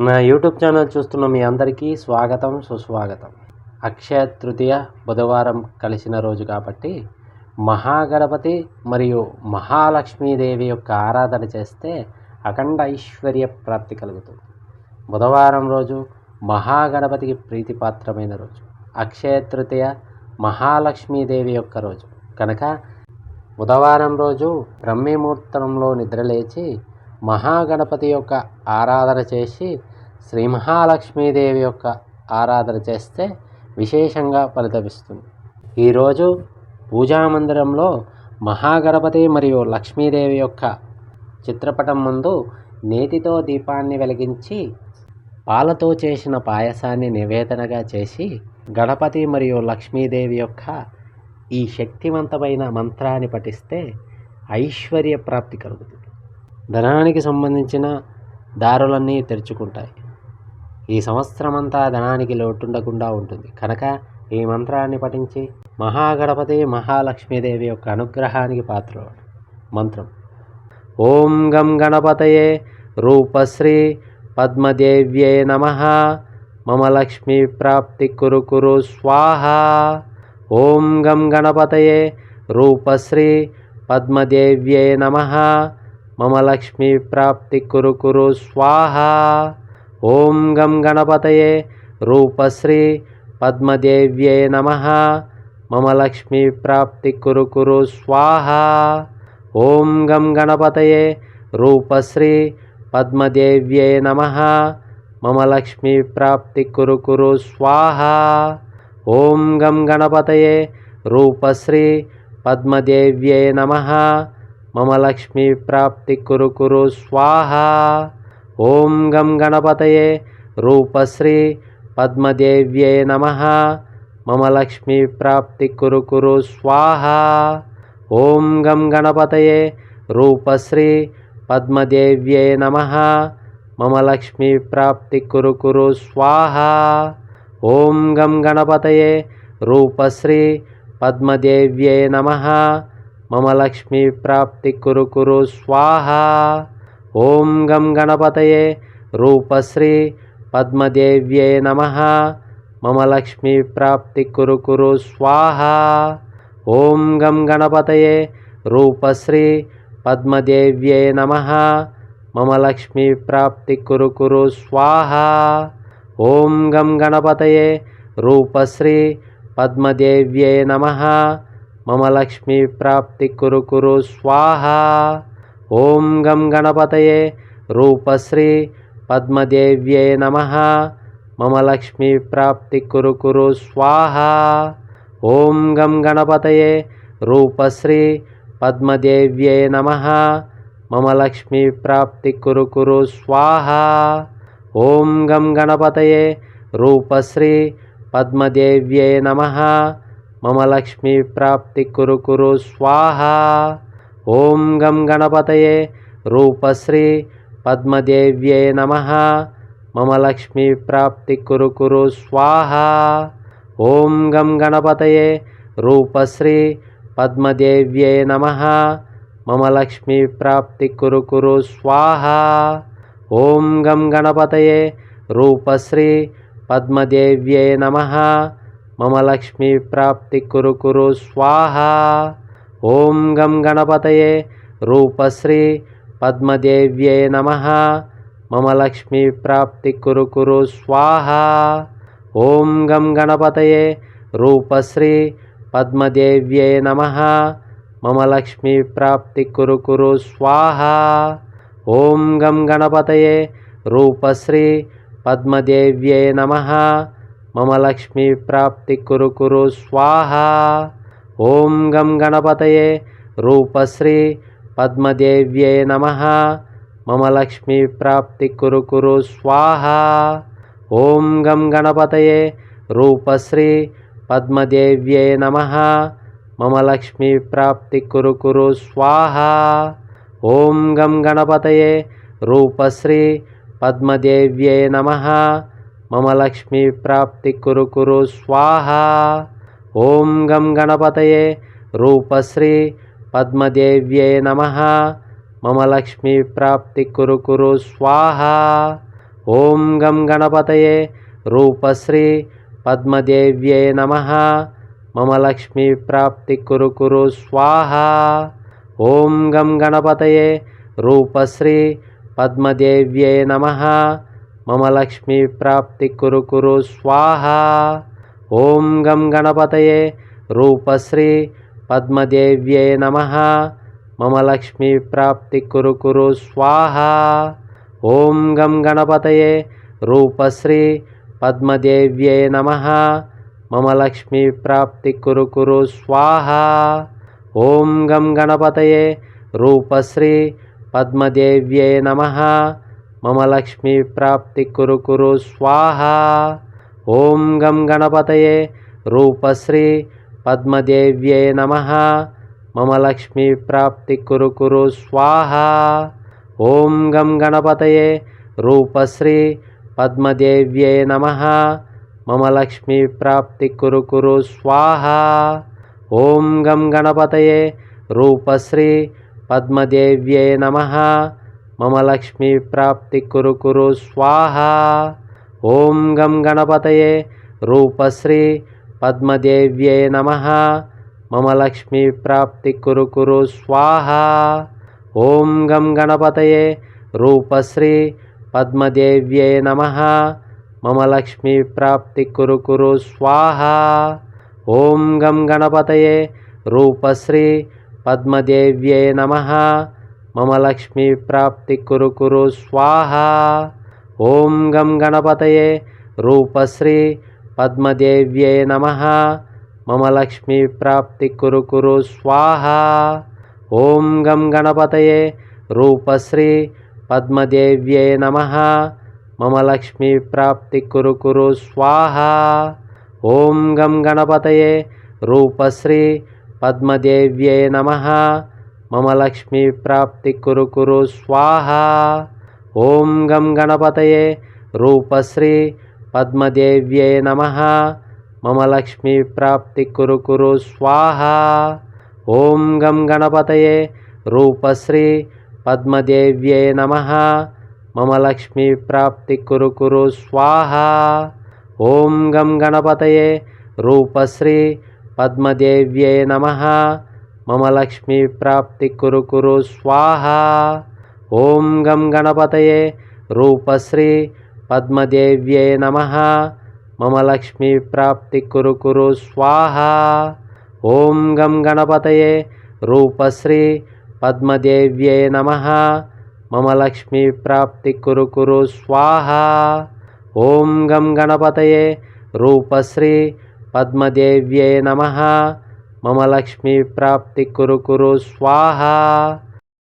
నా YouTube channel చూస్తున్న మీ అందరికీ స్వాగతం, సుస్వాగతం. అక్షయ తృతీయ బుధవారం కలిసిన రోజు కాబట్టి మహాగణపతి మరియు మహాలక్ష్మీదేవి యొక్క ఆరాధన చేస్తే అఖండ ఐశ్వర్య ప్రాప్తి కలుగుతుంది. బుధవారం రోజు మహాగణపతికి ప్రీతిపాత్రమైన రోజు. అక్షయ తృతీయ మహాలక్ష్మీదేవి యొక్క రోజు కనుక బుధవారం రోజు బ్రహ్మముహూర్తంలో నిద్రలేచి మహాగణపతి యొక్క ఆరాధన చేసి శ్రీ మహాలక్ష్మీదేవి యొక్క ఆరాధన చేస్తే విశేషంగా ఫలితమిస్తుంది. ఈరోజు పూజామందిరంలో మహాగణపతి మరియు లక్ష్మీదేవి యొక్క చిత్రపటం ముందు నేతితో దీపాన్ని వెలిగించి పాలతో చేసిన పాయసాన్ని నివేదనగా చేసి గణపతి మరియు లక్ష్మీదేవి యొక్క ఈ శక్తివంతమైన మంత్రాన్ని పఠిస్తే ఐశ్వర్య ప్రాప్తి కలుగుతుంది. ధనానికి సంబంధించిన దారులన్నీ తెరుచుకుంటాయి. ఈ సంవత్సరం అంతా ధనానికి లోటుండకుండా ఉంటుంది కనుక ఈ మంత్రాన్ని పఠించి మహాగణపతి మహాలక్ష్మీదేవి యొక్క అనుగ్రహానికి పాత్ర. మంత్రం: ఓం గం గణపతయే రూపశ్రీ పద్మదేవ్యే నమః మమ లక్ష్మీ ప్రాప్తి కురు కురు స్వాహా. ఓం గం గణపతయే రూపశ్రీ పద్మదేవ్యే నమః మమ లక్ష్మీ ప్రాప్తి కురు కురు స్వాహా. ఓం గం గణపతయే రూపశ్రీ పద్మదేవ్యే నమః మమ లక్ష్మీ ప్రాప్తి కురు కురు స్వాహా. ఓం గం గణపతయే రూపశ్రీ పద్మదేవ్యే నమః మమ లక్ష్మీ ప్రాప్తి కురు కురు స్వాహా. ఓం గం గణపతయే రూపశ్రీ పద్మదేవ్యే నమః మమ లక్ష్మీ ప్రాప్తి కురు కురు స్వాహా. ఓం గం గణపతయే రూపశ్రీ పద్మదేవ్యే నమః మమ లక్ష్మీ ప్రాప్తి కురు కురు స్వాహా. ఓం గం గణపతయే రూపశ్రీ పద్మదేవ్యే నమః మమ లక్ష్మీ ప్రాప్తి కురు కురు స్వాహా. ఓం గం గణపతయే రూపశ్రీ పద్మదేవ్యే నమః మమ లక్ష్మీ ప్రాప్తి కురు కురు స్వాహా. ఓం గం గణపతయే రూపశ్రీ పద్మదేవ్యే నమః మమ లక్ష్మీ ప్రాప్తి కురు కురు స్వాహా. ఓం గం గణపతయే రూపశ్రీ పద్మదేవ్యే నమః మమ లక్ష్మీ ప్రాప్తి కురు కురు స్వాహా. ఓం గం గణపతయే రూపశ్రీ పద్మదేవ్యే నమః మమ లక్ష్మీ ప్రాప్తి కురు కురు స్వాహా. ఓం గం గణపతయే రూపశ్రీ పద్మదేవ్యే నమః మమ లక్ష్మీ ప్రాప్తి కురు కురు స్వాహా. ఓం గం గణపతయే రూపశ్రీ పద్మదేవ్యే నమః మమ లక్ష్మీ ప్రాప్తి కురు కురు స్వాహా. ఓం గం గణపతయే రూపశ్రీ పద్మదేవ్యే నమః మమ లక్ష్మీ ప్రాప్తి కురు కురు స్వాహా. ఓం గం గణపతయే రూపశ్రీ పద్మదేవ్యే నమః మమ లక్ష్మీ ప్రాప్తి కురు కురు స్వాహా. ఓం గం గణపతయే రూపశ్రీ పద్మదేవ్యే నమః మమ లక్ష్మీ ప్రాప్తి కురు కురు స్వాహా. ఓం గం గణపతయే రూపశ్రీ పద్మదేవ్యే నమః మమ లక్ష్మీ ప్రాప్తి కురు కురు స్వాహా. ఓం గం గణపతయే రూపశ్రీ పద్మదేవ్యే నమః మమ లక్ష్మీ ప్రాప్తి కురు కురు స్వాహా. ఓం గం గణపతయే రూపశ్రీ పద్మదేవ్యే నమః మమ లక్ష్మీ ప్రాప్తి కురు కురు స్వాహా. ఓం గం గణపతయే రూపశ్రీ పద్మదేవ్యే నమః మమ లక్ష్మీ ప్రాప్తి కురు కురు స్వాహా. ఓం గం గణపతయే రూపశ్రీ పద్మదేవ్యే నమః మమ లక్ష్మీ ప్రాప్తి కురు కురు స్వాహా. ఓం గం గణపతయే రూపశ్రీ పద్మదేవ్యే నమః మమ లక్ష్మీ ప్రాప్తి కురు కురు స్వాహా. ఓం గం గణపతయే రూపశ్రీ పద్మదేవ్యే నమః మమ లక్ష్మీ ప్రాప్తి కురు కురు స్వాహా. ఓం గం గణపతయే రూపశ్రీ పద్మదేవ్యే నమః మమ లక్ష్మీ ప్రాప్తి కురు కురు స్వాహా. ఓం గం గణపతయే రూపశ్రీ పద్మదేవ్యై నమః మమ లక్ష్మీ ప్రాప్తి కురు కురు స్వాహా. ఓం గం గణపతయే రూపశ్రీ పద్మదేవ్యై నమః మమ లక్ష్మీ ప్రాప్తి కురు కురు స్వాహా. ఓం గం గణపతయే రూపశ్రీ పద్మదేవ్యై నమః మమ లక్ష్మీ ప్రాప్తి కురు కురు స్వాహా. ఓం గం గణపతయే రూపశ్రీ పద్మదేవ్యై నమః మమ లక్ష్మీ ప్రాప్తి కురు కురు స్వాహా. ఓం గం గణపతయే రూపశ్రీ పద్మదేవ్యై నమః మమ లక్ష్మీ ప్రాప్తి కురు కురు స్వాహా. ఓం గం గణపతయే రూపశ్రీ పద్మదేవ్యై నమః మమ లక్ష్మీ ప్రాప్తి కురు కురు స్వాహా. ఓం గం గణపతయే రూపశ్రీ పద్మదేవ్యై నమః మమ లక్ష్మీ ప్రాప్తి కురు కురు స్వాహా. ఓం గం గణపతయే రూపశ్రీ పద్మదేవ్యై నమః మమ లక్ష్మీ ప్రాప్తి కురు కురు స్వాహా. ఓం గం గణపతయే రూపశ్రీ పద్మదేవ్యై నమః మమ లక్ష్మీ ప్రాప్తి కురు కురు స్వాహా. ఓం గం గణపతయే రూపశ్రీ పద్మదేవ్యై నమః మమ లక్ష్మీ ప్రాప్తి కురు కురు స్వాహా. ఓం గం గణపతయే రూపశ్రీ పద్మదేవ్యై నమః మమ లక్ష్మీ ప్రాప్తి కురు కురు స్వాహా. ఓం గం గణపతయే రూపశ్రీ పద్మదేవ్యై నమః మమ లక్ష్మీ ప్రాప్తి కురు కురు స్వాహా. ఓం గం గణపతయే రూపశ్రీ పద్మదేవ్యై నమః మమ లక్ష్మీ ప్రాప్తి కురు కురు స్వాహా. ఓం గం గణపతయే రూపశ్రీ పద్మదేవ్యై నమః మమ లక్ష్మీ ప్రాప్తి కురు కురు స్వాహా. ఓం గం గణపతయే రూపశ్రీ పద్మదేవ్యై నమః మమ లక్ష్మీ ప్రాప్తి కురు కురు స్వాహా. ఓం గం గణపతయే రూపశ్రీ పద్మదేవ్యై నమః మమ లక్ష్మీ ప్రాప్తి కురు కురు స్వాహా. ఓం గం గణపతయే రూపశ్రీ పద్మదేవ్యై నమః మమ లక్ష్మీ ప్రాప్తి కురు కురు స్వాహా. ఓం గం గణపతయే రూపశ్రీ పద్మదేవ్యై నమః మమ లక్ష్మీ ప్రాప్తి కురు కురు స్వాహా. ఓం గం గణపతయే రూపశ్రీ పద్మదేవ్యై నమః మమ లక్ష్మీ ప్రాప్తి కురు కురు స్వాహా. ఓం గం గణపతయే రూపశ్రీ పద్మదేవ్యై నమః మమ లక్ష్మీ ప్రాప్తి కురు కురు స్వాహా.